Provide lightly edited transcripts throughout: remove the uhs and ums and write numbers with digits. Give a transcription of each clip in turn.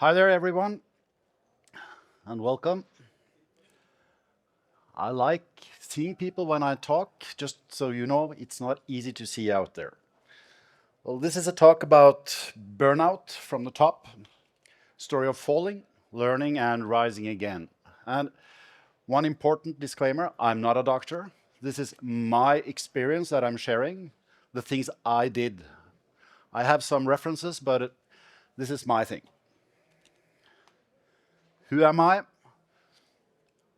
Hi there, everyone, and welcome. I like seeing people when I talk, just so you know, it's not easy to see out there. Well, this is a talk about burnout from the top, story of falling, learning, and rising again. And one important disclaimer, I'm not a doctor. This is my experience that I'm sharing, the things I did. I have some references, but this is my thing. Who am I?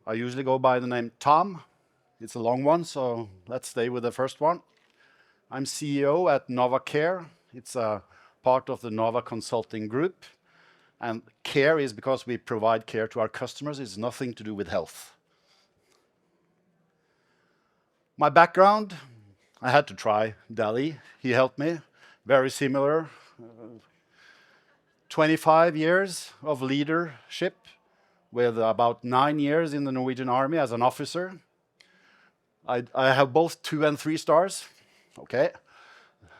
I usually go by the name Tom. It's a long one, so let's stay with the first one. I'm CEO at Nova Care. It's a part of the Nova Consulting Group. And care is because we provide care to our customers. It's nothing to do with health. My background, I had to try Dali. He helped me. Very similar. 25 years of leadership with about 9 years in the Norwegian Army as an officer. I have both 2 and 3 stars. Okay.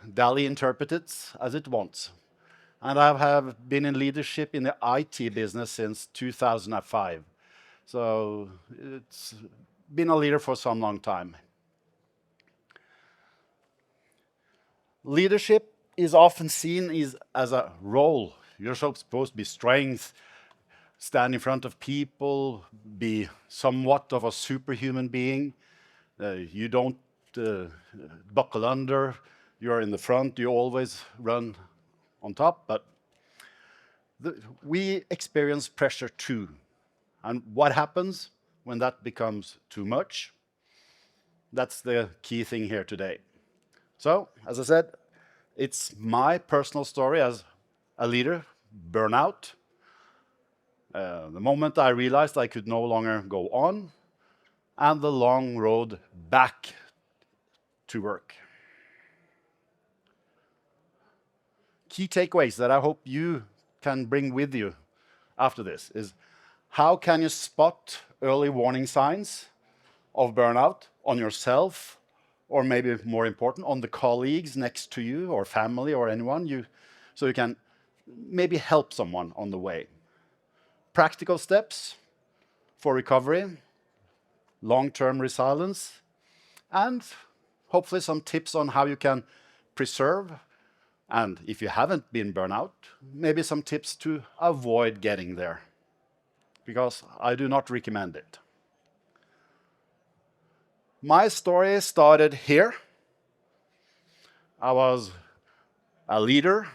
Dali interprets it as it wants. And I have been in leadership in the IT business since 2005. So it's been a leader for some long time. Leadership is often seen as a role. You're supposed to be strength, stand in front of people, be somewhat of a superhuman being. You don't buckle under. You're in the front. You always run on top. But we experience pressure too. And what happens when that becomes too much? That's the key thing here today. So, as I said, it's my personal story as a leader, burnout. The moment I realized I could no longer go on, and the long road back to work. Key takeaways that I hope you can bring with you after this is how can you spot early warning signs of burnout on yourself, or maybe more important, on the colleagues next to you or family or anyone, so you can maybe help someone on the way. Practical steps for recovery, long-term resilience, and hopefully some tips on how you can preserve, and if you haven't been burnout, maybe some tips to avoid getting there, because I do not recommend it. My story started here. I was a leader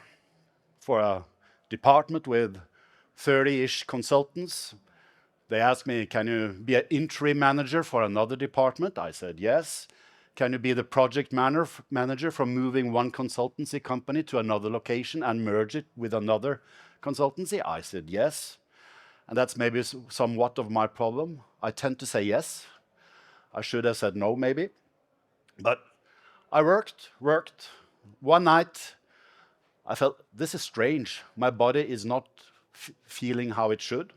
for a department with 30-ish consultants. They asked me, can you be an interim manager for another department? I said yes. Can you be the project manager for moving one consultancy company to another location and merge it with another consultancy? I said yes. And that's maybe somewhat of my problem. I tend to say yes. I should have said no, maybe. But I worked. One night, I felt, this is strange. My body is not feeling how it should.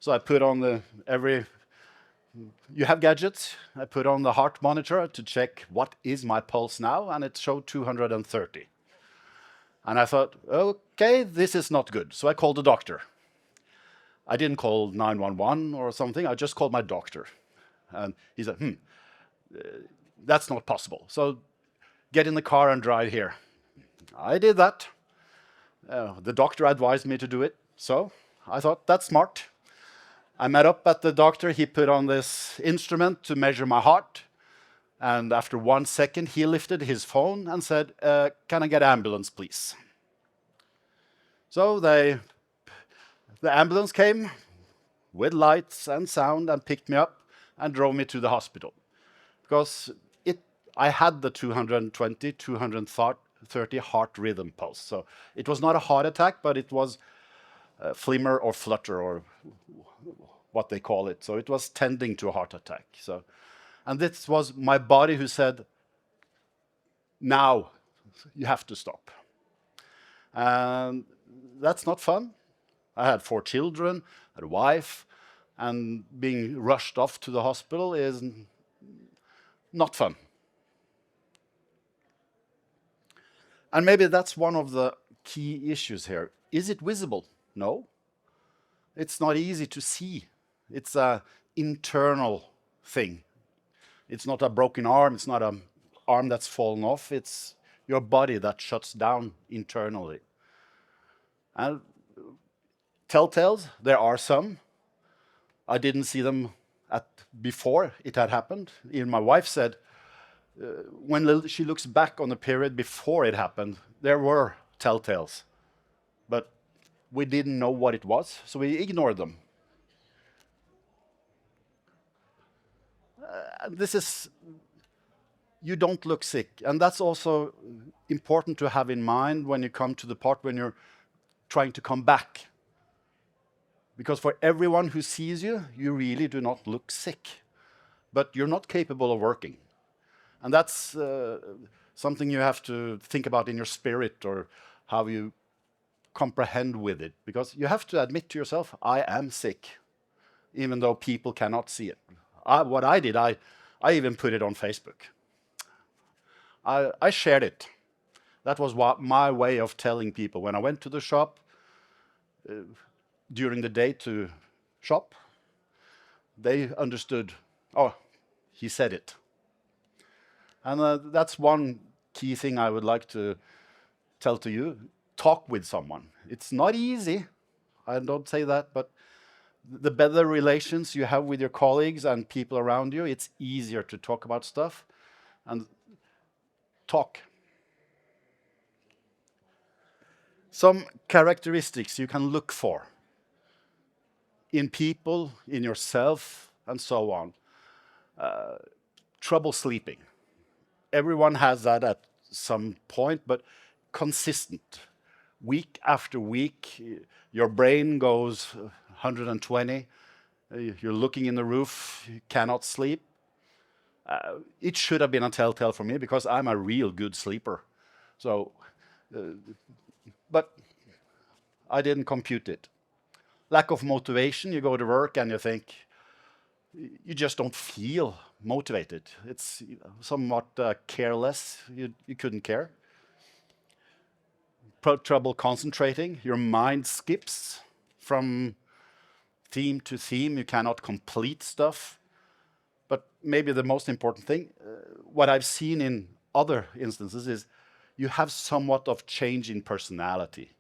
So I put on you have gadgets. I put on the heart monitor to check what is my pulse now, and it showed 230. And I thought, okay, this is not good. So I called the doctor. I didn't call 911 or something. I just called my doctor. And he said, that's not possible. So get in the car and drive here. I did that. The doctor advised me to do it. So I thought, that's smart. I met up at the doctor. He put on this instrument to measure my heart. And after 1 second, he lifted his phone and said, can I get an ambulance, please? So the ambulance came with lights and sound and picked me up and drove me to the hospital. Because I had the 220, 230 heart rhythm pulse. So it was not a heart attack, but it was flimmer or flutter, or what they call it. So it was tending to a heart attack. And this was my body who said, now you have to stop. And that's not fun. I had 4 children, I had a wife, and being rushed off to the hospital is not fun. And maybe that's one of the key issues here. Is it visible? No. it's not easy to see. It's a internal thing. It's not a broken arm, it's not an arm that's fallen off, it's your body that shuts down internally. And telltales, there are some. I didn't see them before it had happened. Even my wife said, when she looks back on the period before it happened, there were telltales. But we didn't know what it was, so we ignored them. This is, you don't look sick. And that's also important to have in mind when you come to the part when you're trying to come back. Because for everyone who sees you, you really do not look sick. But you're not capable of working. And that's something you have to think about in your spirit or how you comprehend with it. Because you have to admit to yourself, I am sick, even though people cannot see it. What I did, I even put it on Facebook. I shared it. That was my way of telling people. When I went to the shop during the day to shop, they understood, oh, he said it. And that's one key thing I would like to tell to you. Talk with someone. It's not easy. I don't say that, but the better relations you have with your colleagues and people around you, it's easier to talk about stuff and talk. Some characteristics you can look for in people, in yourself, and so on. Trouble sleeping. Everyone has that at some point, but consistent. Week after week, your brain goes 120. You're looking in the roof, you cannot sleep. It should have been a telltale for me because I'm a real good sleeper. So, but I didn't compute it. Lack of motivation, you go to work and you think, you just don't feel motivated. It's somewhat careless, you couldn't care. Trouble concentrating, your mind skips from theme to theme, you cannot complete stuff. But maybe the most important thing, what I've seen in other instances is you have somewhat of change in personality.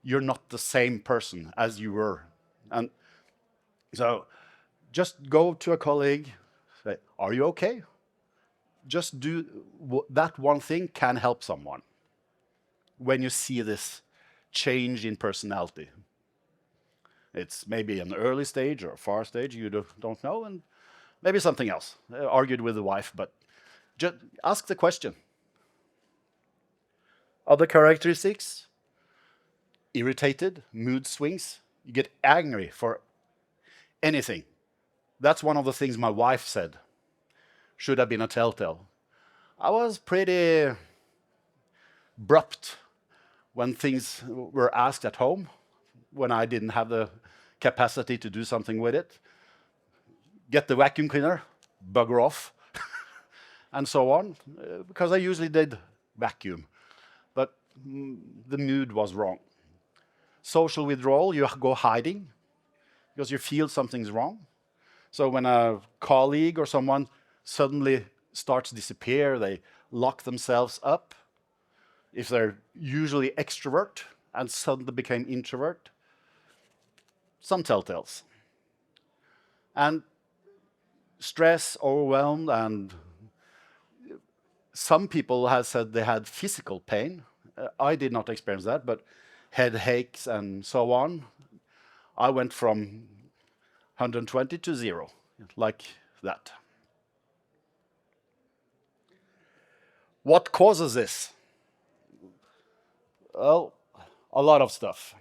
You're not the same person as you were. And so just go to a colleague, say, are you okay? Just do that one thing can help someone when you see this change in personality. It's maybe an early stage or a far stage, you don't know, and maybe something else. Argued with the wife, but just ask the question. Other characteristics, irritated, mood swings. You get angry for anything. That's one of the things my wife said should have been a telltale. I was pretty abrupt when things were asked at home, when I didn't have the capacity to do something with it. Get the vacuum cleaner, bugger off, and so on, because I usually did vacuum, but the mood was wrong. Social withdrawal, you go hiding because you feel something's wrong. So when a colleague or someone suddenly starts to disappear, they lock themselves up. If they're usually extrovert and suddenly became introvert, some telltales. And stress, overwhelmed, and some people have said they had physical pain. I did not experience that, but headaches and so on. I went from 120 to 0, like that. What causes this? Well, a lot of stuff.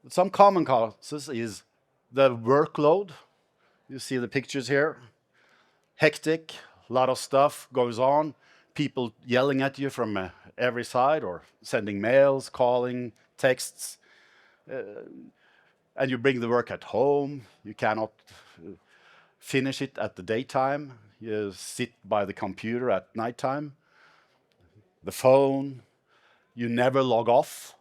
Some common causes is the workload. You see the pictures here. Hectic, a lot of stuff goes on. People yelling at you from every side or sending mails, calling, texts. And you bring the work at home. You cannot finish it at the daytime. You sit by the computer at nighttime. The phone. You never log off.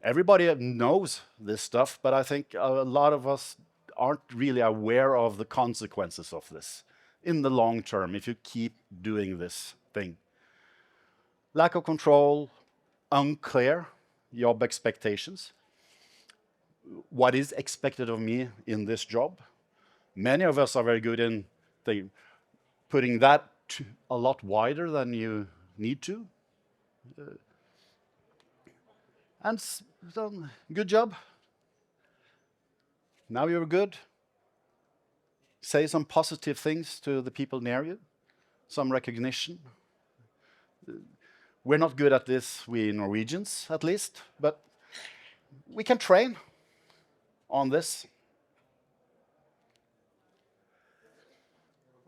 Everybody knows this stuff, but I think a lot of us aren't really aware of the consequences of this in the long term if you keep doing this thing. Lack of control, unclear job expectations. What is expected of me in this job? Many of us are very good in putting that a lot wider than you need to. And so, good job. Now you're good. Say some positive things to the people near you, some recognition. We're not good at this, we Norwegians at least, but we can train on this.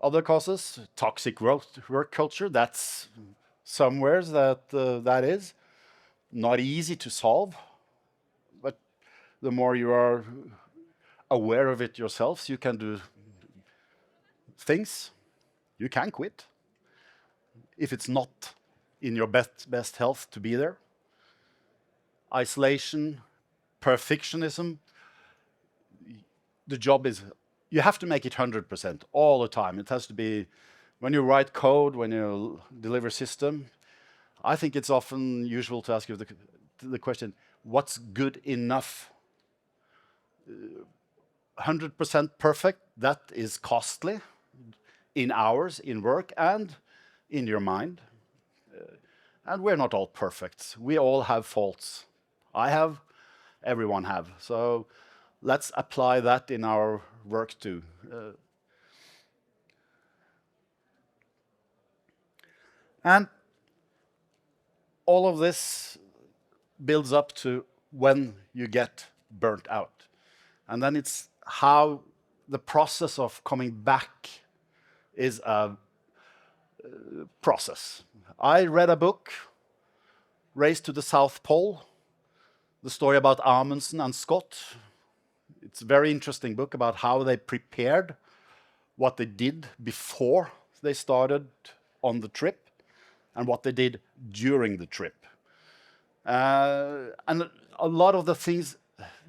Other causes, toxic work culture, that's somewhere that is not easy to solve, but the more you are aware of it yourselves, you can do things. You can quit if it's not in your best health to be there. Isolation, perfectionism. The job is, you have to make it 100% all the time. It has to be, when you write code, when you deliver system, I think it's often usual to ask you the question, what's good enough? 100% perfect, that is costly in hours, in work, and in your mind. And we're not all perfect. We all have faults. I have, everyone have. So let's apply that in our work too. And all of this builds up to when you get burnt out. And then it's how the process of coming back is a process. I read a book, Race to the South Pole, the story about Amundsen and Scott. It's a very interesting book about how they prepared, what they did before they started on the trip, and what they did during the trip. And a lot of the things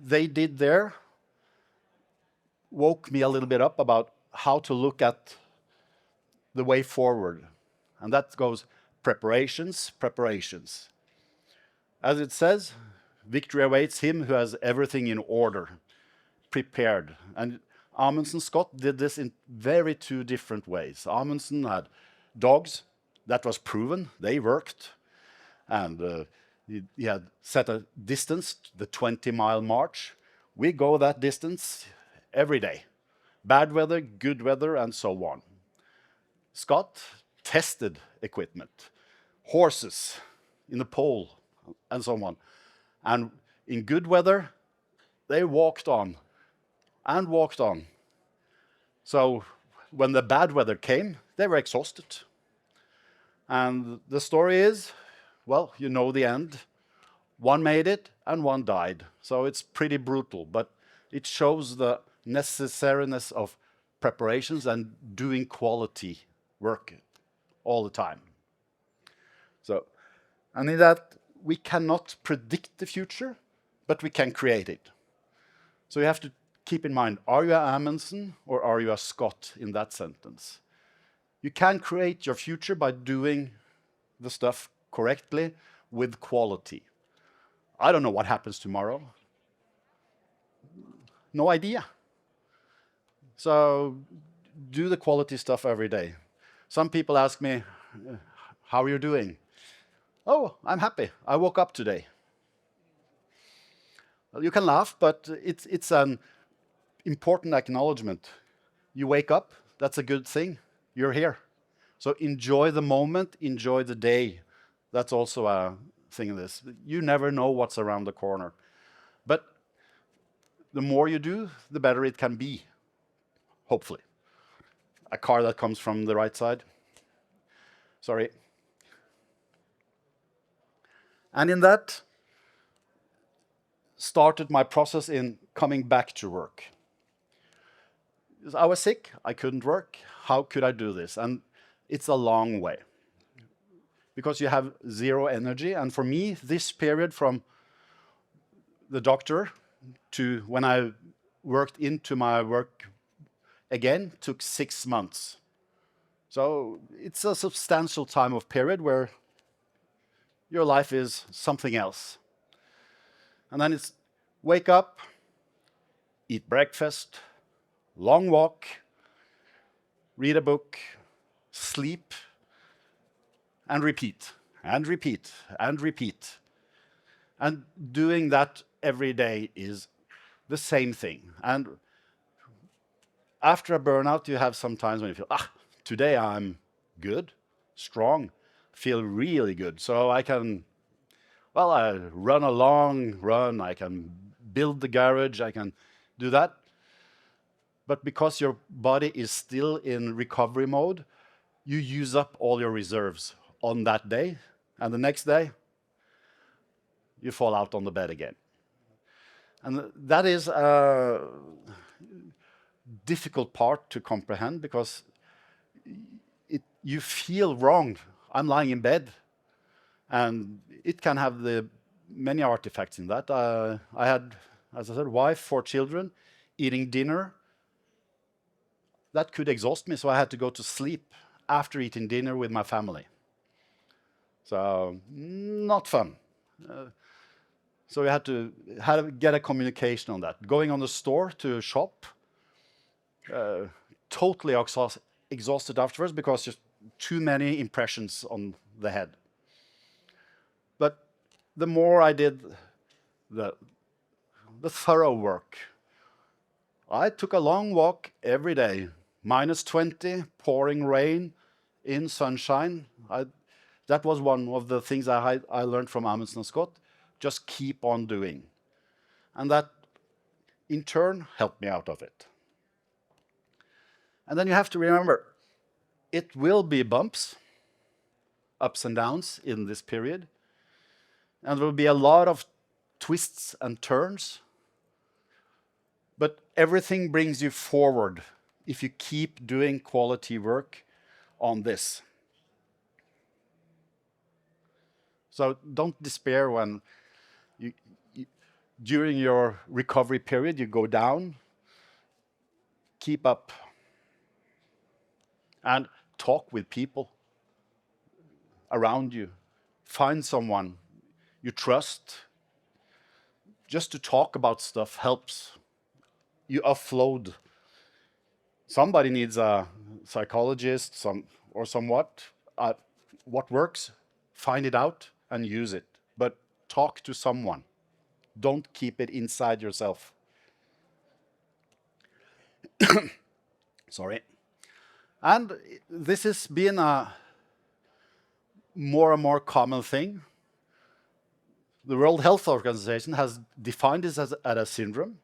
they did there woke me a little bit up about how to look at the way forward. And that goes preparations, preparations. As it says, victory awaits him who has everything in order, prepared. And Amundsen Scott did this in very two different ways. Amundsen had dogs, that was proven, they worked. And he had set a distance, the 20-mile march. We go that distance every day. Bad weather, good weather, and so on. Scott tested equipment, horses in the pole, and so on. And in good weather, they walked on and walked on. So when the bad weather came, they were exhausted. And the story is, well, you know the end. One made it and one died. So it's pretty brutal, but it shows the necessariness of preparations and doing quality work all the time. So, and in that, we cannot predict the future, but we can create it. So you have to keep in mind, are you a Amundsen or are you a Scott in that sentence? You can create your future by doing the stuff correctly with quality. I don't know what happens tomorrow. No idea. So do the quality stuff every day. Some people ask me, how are you doing? Oh, I'm happy. I woke up today. Well, you can laugh, but it's an important acknowledgement. You wake up, that's a good thing. You're here. So enjoy the moment, enjoy the day. That's also a thing in this. You never know what's around the corner. But the more you do, the better it can be, hopefully. A car that comes from the right side. Sorry. And in that, started my process in coming back to work. I was sick, I couldn't work. How could I do this? And it's a long way because you have zero energy. And for me, this period from the doctor to when I worked into my work again took 6 months. So it's a substantial time of period where your life is something else. And then it's wake up, eat breakfast, long walk, read a book, sleep, and repeat, and repeat, and repeat. And doing that every day is the same thing. And after a burnout, you have some times when you feel, today I'm good, strong, feel really good. So I can, well, I run a long run, I can build the garage, I can do that. But because your body is still in recovery mode, you use up all your reserves on that day. And the next day, you fall out on the bed again. And that is a difficult part to comprehend because you feel wrong. I'm lying in bed, and it can have the many artifacts in that. I had, as I said, wife, 4 children, eating dinner. That could exhaust me, so I had to go to sleep after eating dinner with my family. So not fun. So we had to get a communication on that. Going on the store to shop, totally exhausted afterwards because just too many impressions on the head. But the more I did the thorough work, I took a long walk every day, -20, pouring rain, in sunshine. That was one of the things I learned from Amundsen and Scott. Just keep on doing. And that, in turn, helped me out of it. And then you have to remember, it will be bumps, ups and downs in this period. And there will be a lot of twists and turns. But everything brings you forward if you keep doing quality work on this. So don't despair when during your recovery period you go down. Keep up and talk with people around you. Find someone you trust. Just to talk about stuff helps. You offload. Somebody needs a psychologist, or somewhat. What works, find it out and use it. But talk to someone. Don't keep it inside yourself. Sorry. And this has been a more and more common thing. The World Health Organization has defined this as a syndrome,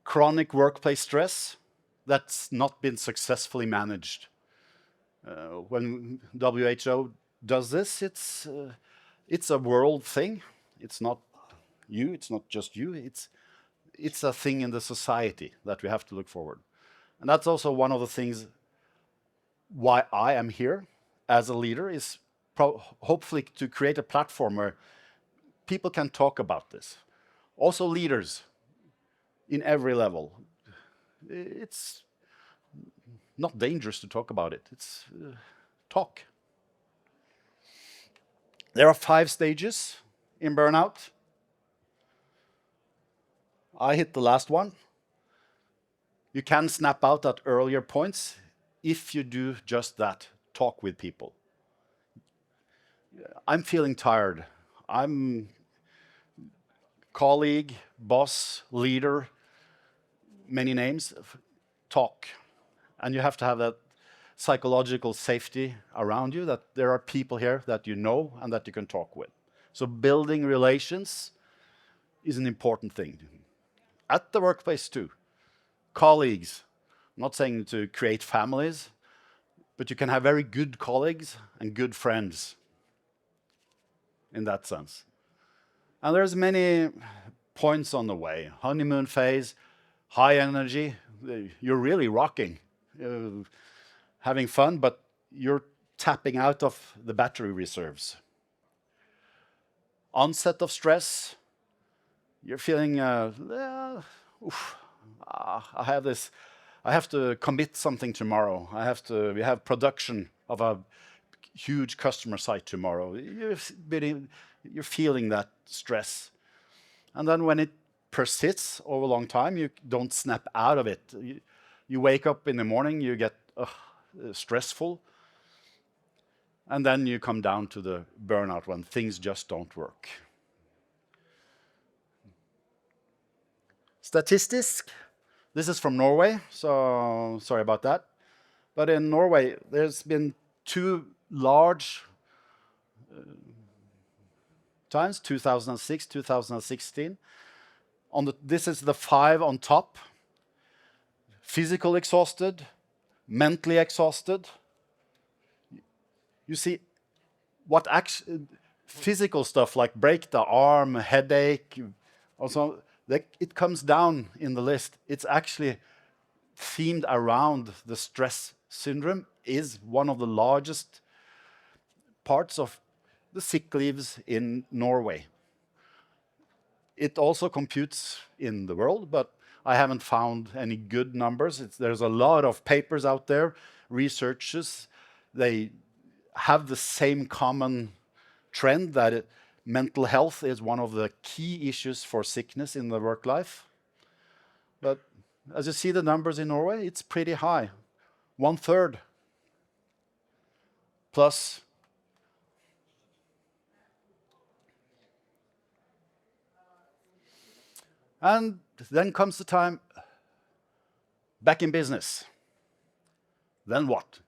chronic workplace stress that's not been successfully managed. When WHO does this, it's a world thing. It's not you, it's not just you, it's a thing in the society that we have to look forward. And that's also one of the things why I am here as a leader, is hopefully to create a platform where people can talk about this. Also leaders in every level. It's not dangerous to talk about it. It's talk. There are 5 stages in burnout. I hit the last one. You can snap out at earlier points if you do just that, talk with people. I'm feeling tired. I'm colleague, boss, leader, many names. Talk. And you have to have that psychological safety around you, that there are people here that you know and that you can talk with. So building relations is an important thing. At the workplace too. Colleagues. I'm not saying to create families, but you can have very good colleagues and good friends in that sense. And there's many points on the way. Honeymoon phase, high energy, you're really rocking, having fun, but you're tapping out of the battery reserves. Onset of stress, you're feeling, oof, I have this, I have to commit something tomorrow. We have production of a huge customer site tomorrow. You're feeling that stress. And then when it persists over a long time, you don't snap out of it. You wake up in the morning, you get stressful, and then you come down to the burnout when things just don't work. Statistics, this is from Norway, so sorry about that. But in Norway, there's been two large times, 2006, 2016. This is the 5 on top. Physical exhausted, mentally exhausted. You see, physical stuff like break the arm, headache, also, it comes down in the list. It's actually themed around the stress syndrome, is one of the largest parts of the sick leaves in Norway. It also computes in the world, but I haven't found any good numbers. There's a lot of papers out there, researchers, they have the same common trend that mental health is one of the key issues for sickness in the work life. But as you see the numbers in Norway, it's pretty high. 1/3 plus. And then comes the time back in business. Then what?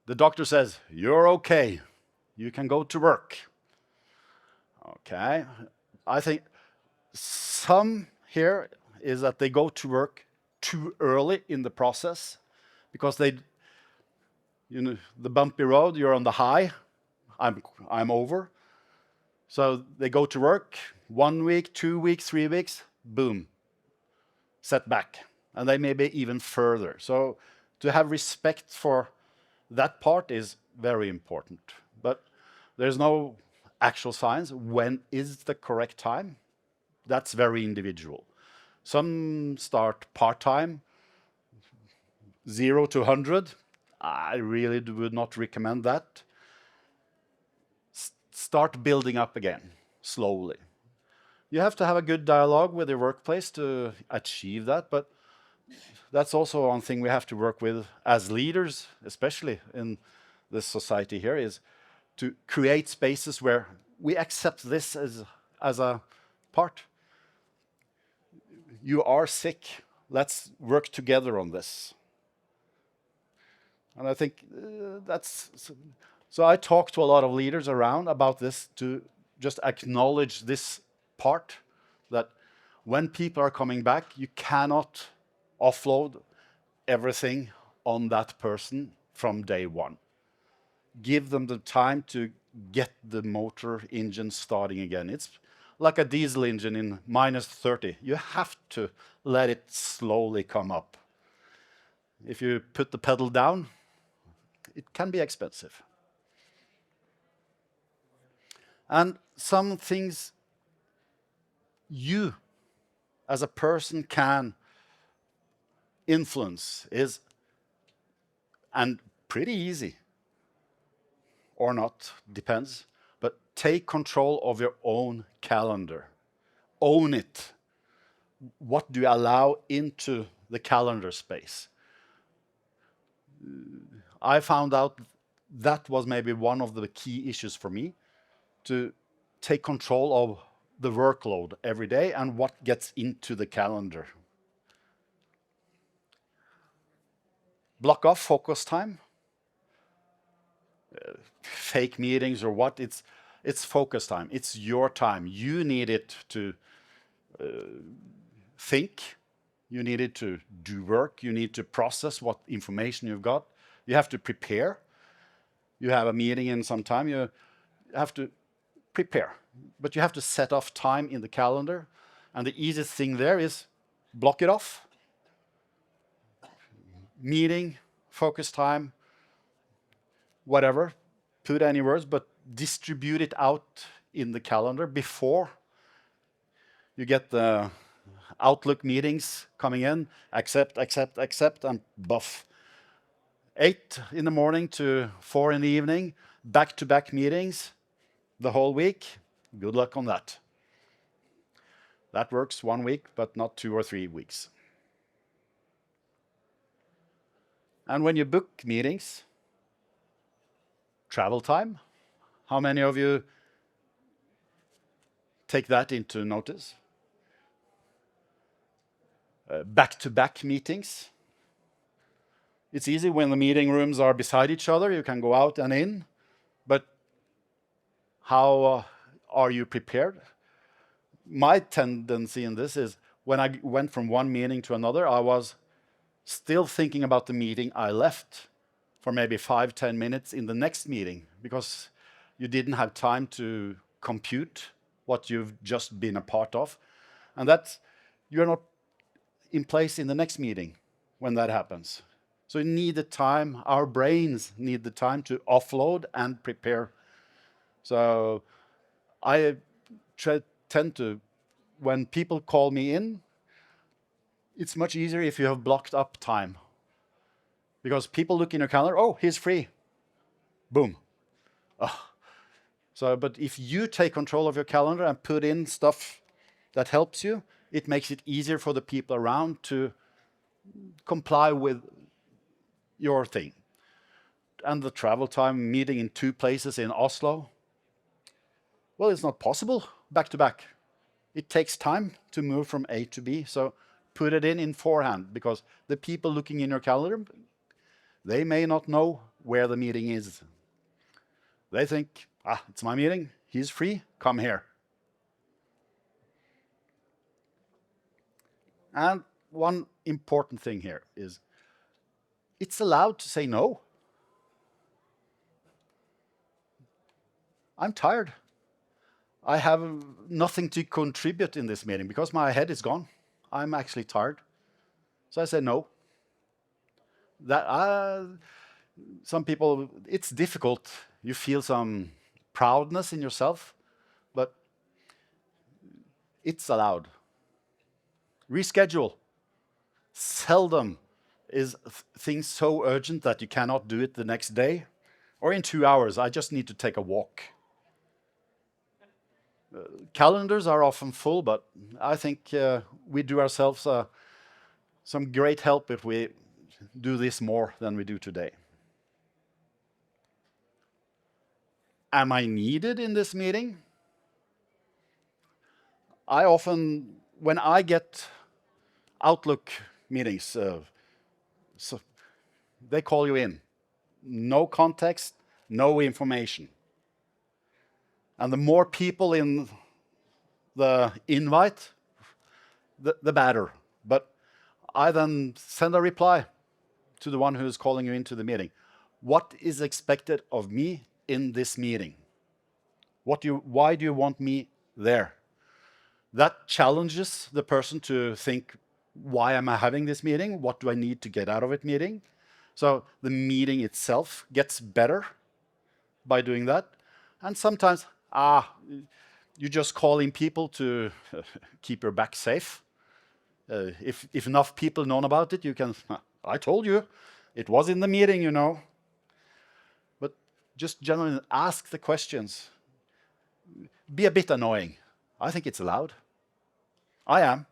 The doctor says, you're okay. You can go to work. Okay. I think some here is that they go to work too early in the process because the bumpy road, you're on the high, I'm over. So they go to work 1 week, 2 weeks, 3 weeks, boom, setback. And they may be even further. So to have respect for that part is very important. But there's no actual science. When is the correct time? That's very individual. Some start part-time, 0 to 100. I really would not recommend that. Start building up again, slowly. You have to have a good dialogue with your workplace to achieve that, but that's also one thing we have to work with as leaders, especially in this society here, is to create spaces where we accept this as a part. You are sick. Let's work together on this. And I think so I talk to a lot of leaders around about this to just acknowledge this part, that when people are coming back, you cannot offload everything on that person from day one. Give them the time to get the motor engine starting again. It's like a diesel engine in -30. You have to let it slowly come up. If you put the pedal down, it can be expensive. And some things you as a person can influence is, and pretty easy, or not, depends, but take control of your own calendar. Own it. What do you allow into the calendar space? I found out that was maybe one of the key issues for me, to take control of the workload every day and what gets into the calendar. Block off focus time. Fake meetings or what, it's focus time. It's your time. You need it to think. You need it to do work. You need to process what information you've got. You have to prepare. You have a meeting in some time. You have to prepare. But you have to set off time in the calendar. And the easiest thing there is block it off. Meeting, focus time, whatever. Put any words, but distribute it out in the calendar before You get the Outlook meetings coming in, accept, accept, accept, and buff. 8 in the morning to 4 in the evening, back-to-back meetings the whole week. Good luck on that. That works 1 week, but not 2 or 3 weeks. And when you book meetings, travel time, how many of you take that into notice? Back-to-back meetings. It's easy when the meeting rooms are beside each other, you can go out and in, but how are you prepared? My tendency in this is when I went from one meeting to another, I was still thinking about the meeting I left for maybe 5-10 minutes in the next meeting, because you didn't have time to compute what you've just been a part of. And that you're not in place in the next meeting when that happens. So you need the time, our brains need the time to offload and prepare. So I tend to, when people call me in, it's much easier if you have blocked up time. Because people look in your calendar, oh, he's free. Boom. Oh. So, but if you take control of your calendar and put in stuff that helps you, it makes it easier for the people around to comply with your thing. And the travel time, meeting in 2 places in Oslo, well, it's not possible back to back. It takes time to move from A to B, so put it in forehand, because the people looking in your calendar, they may not know where the meeting is. They think, it's my meeting, he's free, come here. And one important thing here is, it's allowed to say no. I'm tired. I have nothing to contribute in this meeting because my head is gone. I'm actually tired. So I say no. Some people, it's difficult. You feel some proudness in yourself, but it's allowed. Reschedule. Seldom is things so urgent that you cannot do it the next day or in 2 hours. I just need to take a walk. Calendars are often full, but I think we do ourselves some great help if we do this more than we do today. Am I needed in this meeting? I often, when I get Outlook meetings, so they call you in. No context, no information. And the more people in the invite, the better. But I then send a reply to the one who is calling you into the meeting. What is expected of me in this meeting? Why do you want me there? That challenges the person to think, why am I having this meeting? What do I need to get out of it meeting? So the meeting itself gets better by doing that. And sometimes, you just call in people to keep your back safe. If enough people know about it, you can, I told you, it was in the meeting, you know. But just generally ask the questions. Be a bit annoying. I think it's allowed. I am.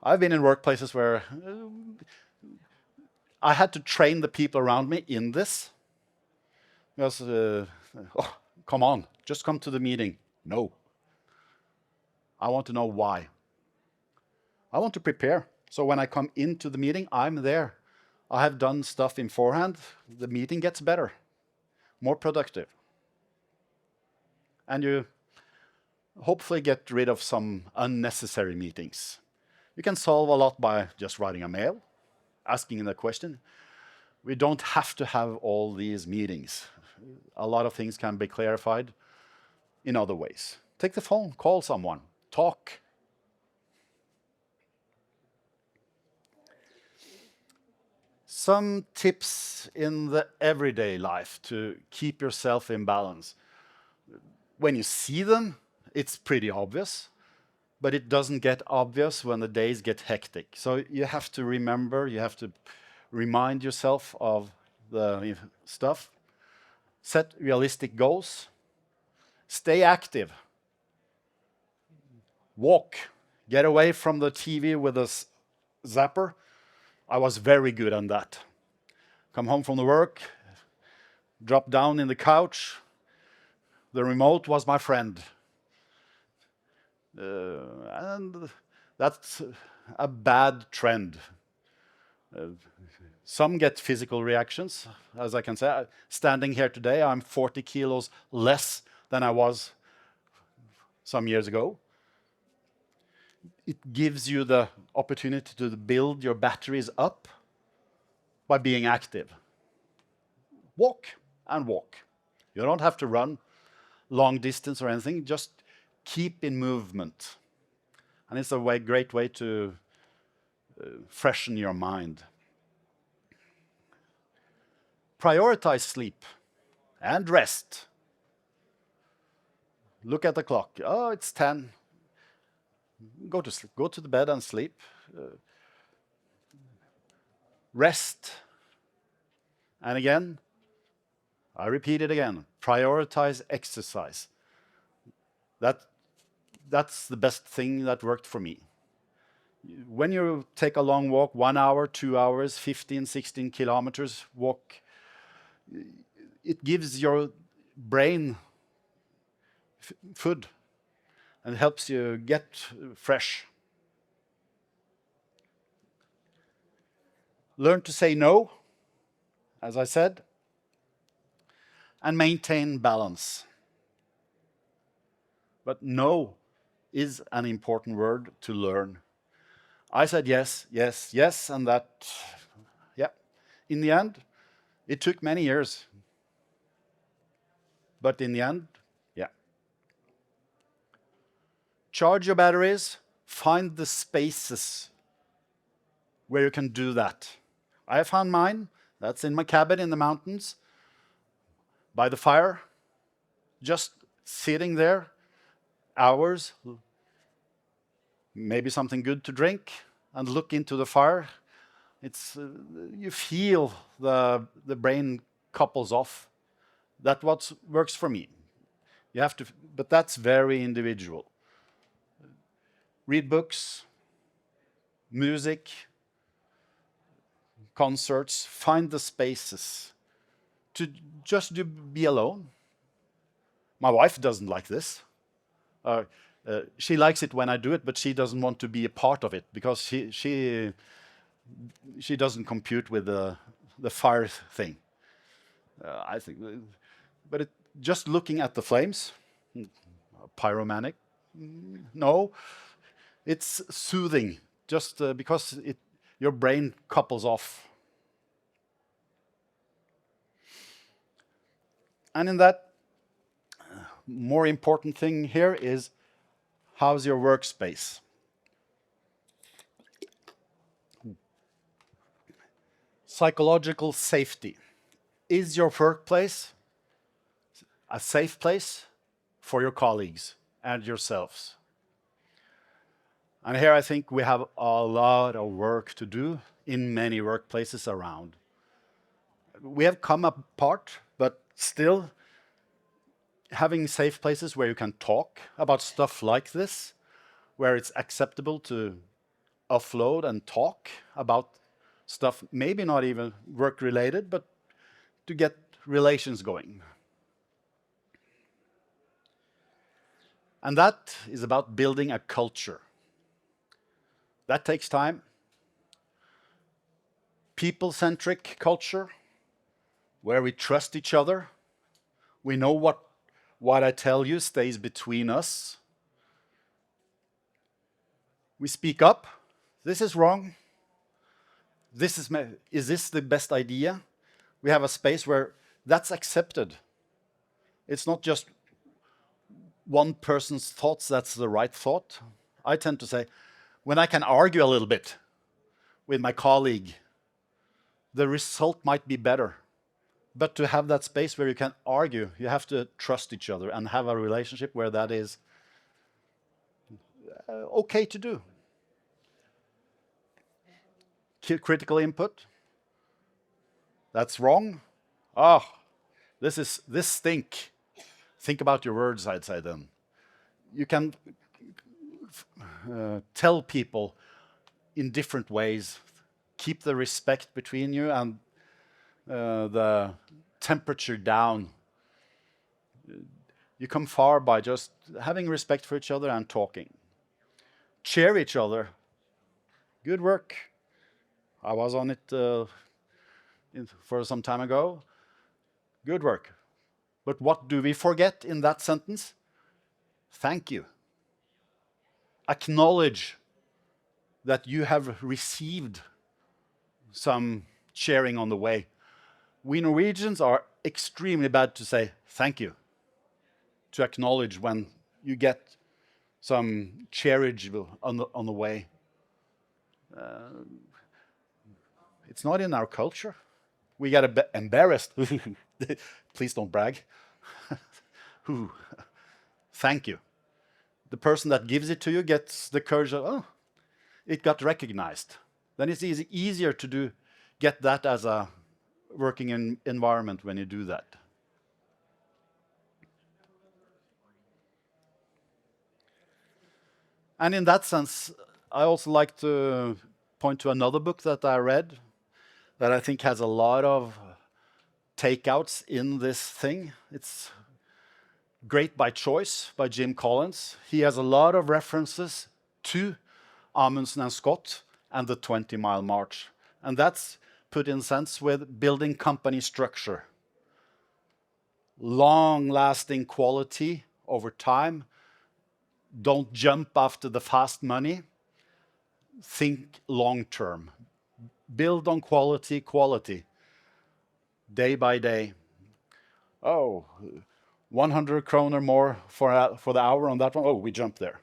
I've been in workplaces where I had to train the people around me in this. Because, come on, just come to the meeting. No. I want to know why. I want to prepare. So when I come into the meeting, I'm there. I have done stuff in forehand. The meeting gets better, more productive. And you hopefully get rid of some unnecessary meetings. You can solve a lot by just writing a mail, asking the question. We don't have to have all these meetings. A lot of things can be clarified in other ways. Take the phone, call someone, talk. Some tips in the everyday life to keep yourself in balance. When you see them, it's pretty obvious, but it doesn't get obvious when the days get hectic. So you have to remember, you have to remind yourself of the stuff, set realistic goals, stay active, walk, get away from the TV with a zapper. I was very good on that. Come home from the work, drop down in the couch. The remote was my friend. And that's a bad trend. Some get physical reactions, as I can say. Standing here today, I'm 40 kilos less than I was some years ago. It gives you the opportunity to build your batteries up by being active. Walk and walk. You don't have to run long distance or anything, just keep in movement. And it's a great way to freshen your mind. Prioritize sleep and rest. Look at the clock. Oh, it's 10. Go to sleep. Go to the bed and sleep. Rest. And again, I repeat it again. Prioritize exercise. That's the best thing that worked for me. When you take a long walk, 1 hour, 2 hours, 15, 16 kilometers walk, it gives your brain food and helps you get fresh. Learn to say no, as I said, and maintain balance. But no is an important word to learn. I said yes, yes, yes, and that, yeah. In the end, it took many years. But in the end, yeah. Charge your batteries, find the spaces where you can do that. I found mine. That's in my cabin in the mountains, by the fire, just sitting there, hours, maybe something good to drink, and look into the fire. It's you feel the brain couples off. That's what works for me. You have to, but that's very individual. Read books, music, concerts, find the spaces to just be alone. My wife doesn't like this. She likes it when I do it, but she doesn't want to be a part of it because she doesn't compute with the fire thing. I think, but just looking at the flames, pyromanic, no, it's soothing. Just because your brain couples off. And in that, more important thing here is, how's your workspace? Psychological safety. Is your workplace a safe place for your colleagues and yourselves? And here I think we have a lot of work to do in many workplaces around. We have come apart, but still having safe places where you can talk about stuff like this, where it's acceptable to offload and talk about stuff, maybe not even work-related, but to get relations going. And that is about building a culture. That takes time. People-centric culture, where we trust each other. We know what I tell you stays between us. We speak up. This is wrong. Is this the best idea? We have a space where that's accepted. It's not just one person's thoughts that's the right thought. I tend to say, when I can argue a little bit with my colleague, the result might be better. But to have that space where you can argue, you have to trust each other and have a relationship where that is okay to do. Critical input, that's wrong. Ah, this stink. Think about your words, I'd say then. You can tell people in different ways. Keep the respect between you and the temperature down. You come far by just having respect for each other and talking. Cheer each other. Good work. I was on it for some time ago. Good work. But what do we forget in that sentence? Thank you. Acknowledge that you have received some cheering on the way. We Norwegians are extremely bad to say thank you, to acknowledge when you get some cheerage on the way. It's not in our culture. We get a bit embarrassed. Please don't brag. Thank you. The person that gives it to you gets the courage of, oh, it got recognized. Then it's easier to get that as a working environment when you do that. And in that sense, I also like to point to another book that I read that I think has a lot of takeouts in this thing. It's Great by Choice by Jim Collins. He has a lot of references to Amundsen and Scott and the 20-mile march. And that's put in sense with building company structure. Long-lasting quality over time. Don't jump after the fast money. Think long-term. Build on quality, day by day. Oh, 100 kroner more for the hour on that one. Oh, we jumped there.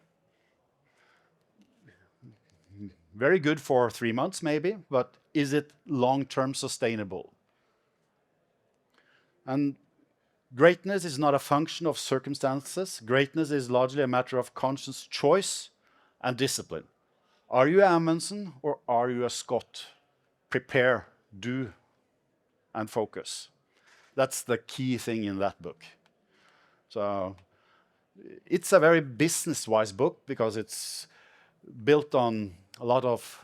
Very good for 3 months maybe, but is it long-term sustainable? And greatness is not a function of circumstances. Greatness is largely a matter of conscious choice and discipline. Are you Amundsen or are you a Scott? Prepare, do, and focus. That's the key thing in that book. So it's a very business-wise book because it's built on a lot of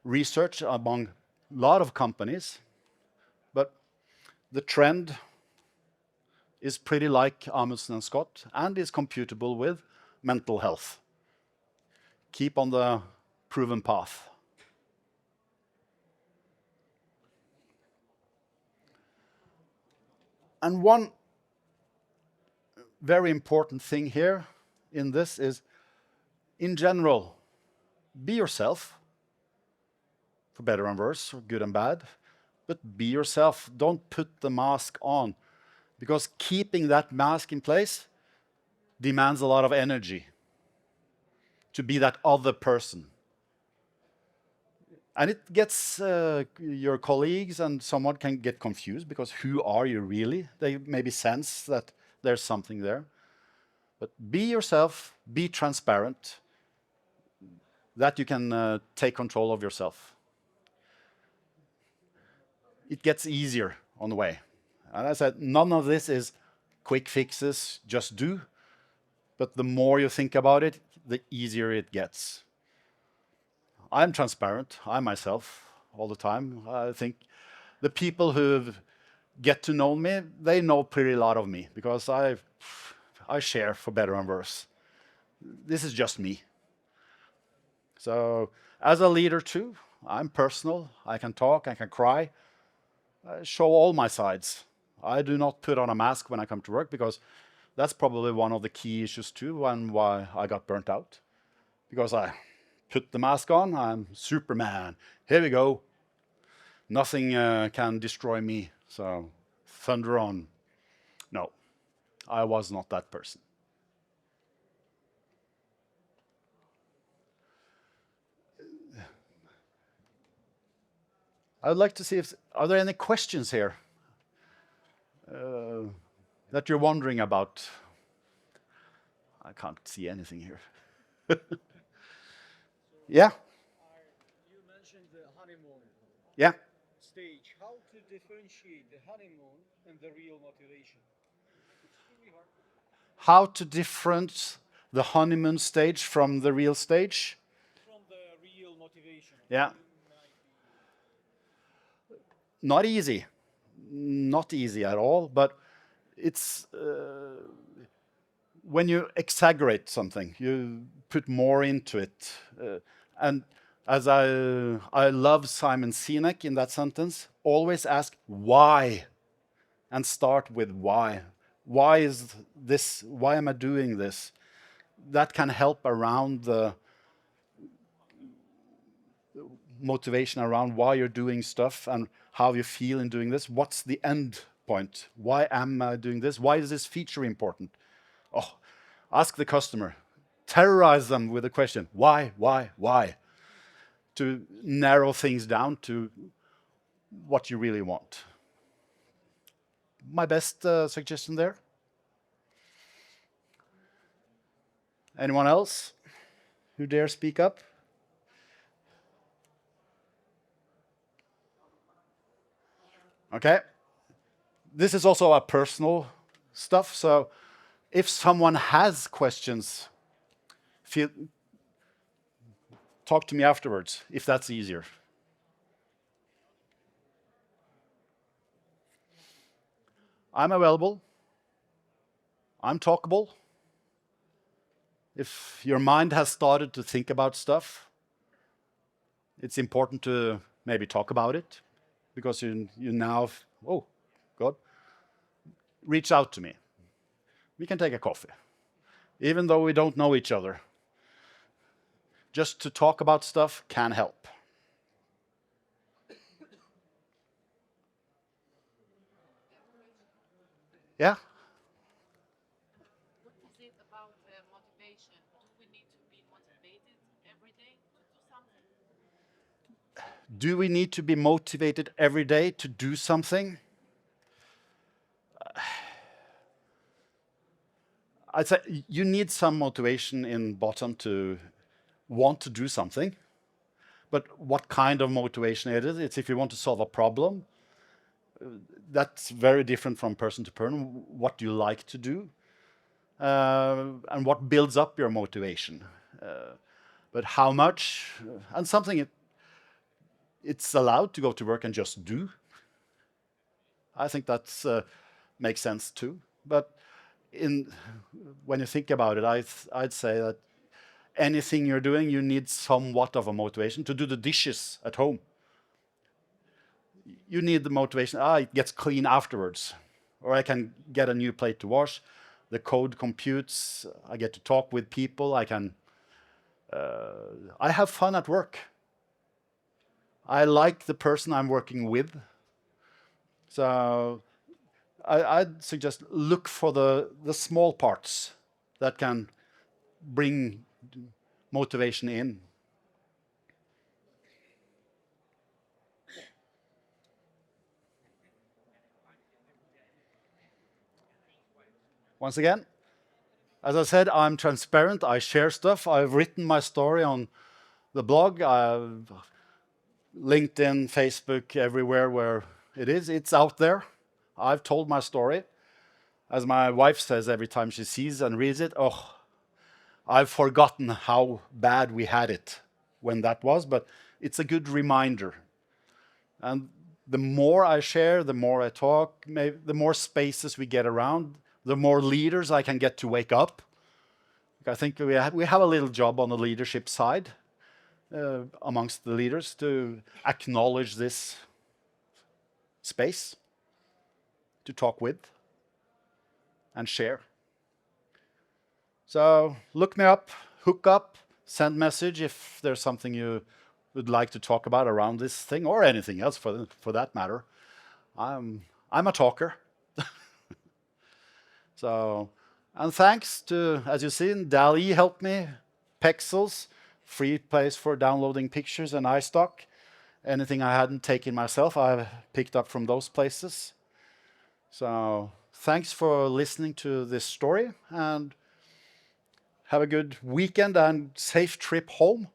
research among a lot of companies. But the trend is pretty like Amundsen and Scott and is computable with mental health. Keep on the proven path. And one very important thing here in this is, in general, be yourself, for better and worse, or good and bad, but be yourself. Don't put the mask on, because keeping that mask in place demands a lot of energy to be that other person. And it gets your colleagues and someone can get confused because who are you really? They maybe sense that there's something there. But be yourself, be transparent, that you can take control of yourself. It gets easier on the way. And I said, none of this is quick fixes, just do. But the more you think about it, the easier it gets. I'm transparent, I myself, all the time. I think the people who get to know me, they know pretty a lot of me because I share for better and worse. This is just me. So as a leader too, I'm personal, I can talk, I can cry, I show all my sides. I do not put on a mask when I come to work because that's probably one of the key issues too and why I got burnt out. Because I put the mask on, I'm Superman. Here we go. Nothing can destroy me. So thunder on. No, I was not that person. I would like to see if, are there any questions here that you're wondering about? I can't see anything here. Yeah, You mentioned the honeymoon yeah. stage. How to differentiate the honeymoon and the real motivation? It's really hard How to difference the honeymoon stage from the real stage? from the real motivation. Yeah, You might be not easy. Not easy at all, but it's when you exaggerate something, you put more into it. And as I love Simon Sinek in that sentence, always ask why and start with why. Why is this? Why am I doing this? That can help around the motivation around why you're doing stuff and how you feel in doing this. What's the end point? Why am I doing this? Why is this feature important? Oh, ask the customer. Terrorize them with the question, why? To narrow things down to what you really want. My best suggestion there. Anyone else who dare speak up? Okay. This is also a personal stuff. So if someone has questions, feel, talk to me afterwards if that's easier. I'm available. I'm talkable. If your mind has started to think about stuff, it's important to maybe talk about it because you now, oh, God, reach out to me. We can take a coffee, even though we don't know each other. Just to talk about stuff can help. Yeah? What is it about motivation? Do we need to be motivated every day to do something? Do we need to be motivated every day to do something? I'd say you need some motivation in bottom to want to do something. But what kind of motivation it is? It's if you want to solve a problem. That's very different from person to person. What do you like to do? And what builds up your motivation? But how much? And something it's allowed to go to work and just do. I think that's makes sense too. But in when you think about it, I'd say that anything you're doing, you need somewhat of a motivation to do the dishes at home. You need the motivation. It gets clean afterwards, or I can get a new plate to wash. The code computes. I get to talk with people. I can. I have fun at work. I like the person I'm working with. So I'd suggest look for the small parts that can bring motivation in. Once again, as I said, I'm transparent. I share stuff. I've written my story on the blog, LinkedIn, Facebook, everywhere where it is. It's out there. I've told my story. As my wife says every time she sees and reads it, oh, I've forgotten how bad we had it when that was, but it's a good reminder. And the more I share, the more I talk, maybe the more spaces we get around, the more leaders I can get to wake up. I think we have a little job on the leadership side amongst the leaders to acknowledge this space, to talk with and share. So look me up, hook up, send message if there's something you would like to talk about around this thing or anything else for that matter. I'm a talker. So, and thanks to, as you've seen, DALL-E helped me, Pexels, free place for downloading pictures and iStock. Anything I hadn't taken myself, I picked up from those places. So thanks for listening to this story and have a good weekend and safe trip home.